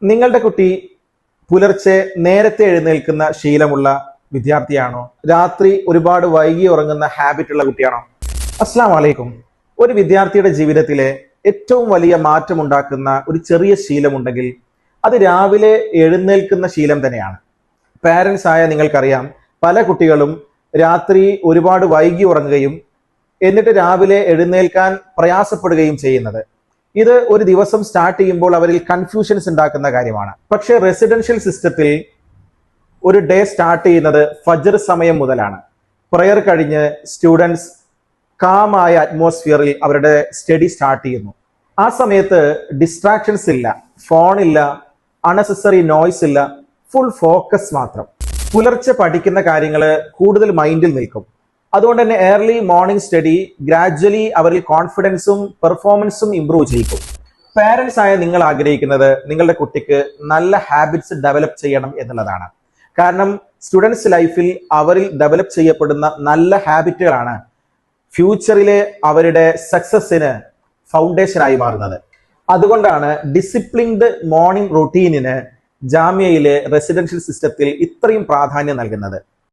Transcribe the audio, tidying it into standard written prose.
നിങ്ങളുടെ കുട്ടി പുലർച്ചെ നേരത്തെ എഴുന്നേൽക്കുന്ന ശീലമുള്ള വിദ്യാർത്ഥിയാണോ? രാത്രി ഒരുപാട് വൈകി ഉറങ്ങുന്ന ഹാബിറ്റ് ഉള്ള കുട്ടിയാണോ? അസ്സലാമു അലൈക്കും. ഒരു വിദ്യാർത്ഥിയുടെ ജീവിതത്തിലെ ഏറ്റവും വലിയ മാറ്റം ഉണ്ടാക്കുന്ന ഒരു ചെറിയ ശീലമുണ്ടെങ്കിൽ അത് രാവിലെ എഴുന്നേൽക്കുന്ന ശീലം തന്നെയാണ്. പാരൻസ് ആയ നിങ്ങൾക്കറിയാം, പല കുട്ടികളും രാത്രി ഒരുപാട് വൈകി ഉറങ്ങുകയും എന്നിട്ട് രാവിലെ എഴുന്നേൽക്കാൻ പ്രയാസപ്പെടുകയും ചെയ്യുന്നത്. ഇത് ഒരു ദിവസം സ്റ്റാർട്ട് ചെയ്യുമ്പോൾ അവരിൽ കൺഫ്യൂഷൻസ് ഉണ്ടാക്കുന്ന കാര്യമാണ്. പക്ഷേ റെസിഡൻഷ്യൽ സിസ്റ്റത്തിൽ ഒരു ഡേ സ്റ്റാർട്ട് ചെയ്യുന്നത് ഫജ്ർ സമയം മുതലാണ്. പ്രയർ കഴിഞ്ഞ് സ്റ്റുഡൻസ് കാമായ അറ്റ്മോസ്ഫിയറിൽ അവരുടെ സ്റ്റഡി സ്റ്റാർട്ട് ചെയ്യുന്നു. ആ സമയത്ത് ഡിസ്ട്രാക്ഷൻസ് ഇല്ല, ഫോൺ ഇല്ല, അൺനെസസറി നോയ്സ് ഇല്ല, ഫുൾ ഫോക്കസ് മാത്രം. പുലർച്ചെ പഠിക്കുന്ന കാര്യങ്ങൾ കൂടുതൽ മൈൻഡിൽ നിൽക്കും. അതുകൊണ്ട് തന്നെ ഏർലി മോർണിംഗ് സ്റ്റഡി ഗ്രാജ്വലി അവരിൽ കോൺഫിഡൻസും പെർഫോമൻസും ഇംപ്രൂവ് ചെയ്യിക്കും. പാരൻസ് ആയ നിങ്ങൾ ആഗ്രഹിക്കുന്നത് നിങ്ങളുടെ കുട്ടിക്ക് നല്ല ഹാബിറ്റ്സ് ഡെവലപ്പ് ചെയ്യണം എന്നുള്ളതാണ്. കാരണം സ്റ്റുഡൻസ് ലൈഫിൽ അവരിൽ ഡെവലപ്പ് ചെയ്യപ്പെടുന്ന നല്ല ഹാബിറ്റുകളാണ് ഫ്യൂച്ചറിലെ അവരുടെ സക്സസിന് ഫൗണ്ടേഷനായി മാറുന്നത്. അതുകൊണ്ടാണ് ഡിസിപ്ലിൻഡ് മോർണിംഗ് റൂട്ടീനിന് ജാമ്യയിലെ റെസിഡൻഷ്യൽ സിസ്റ്റത്തിൽ ഇത്രയും പ്രാധാന്യം നൽകുന്നത്.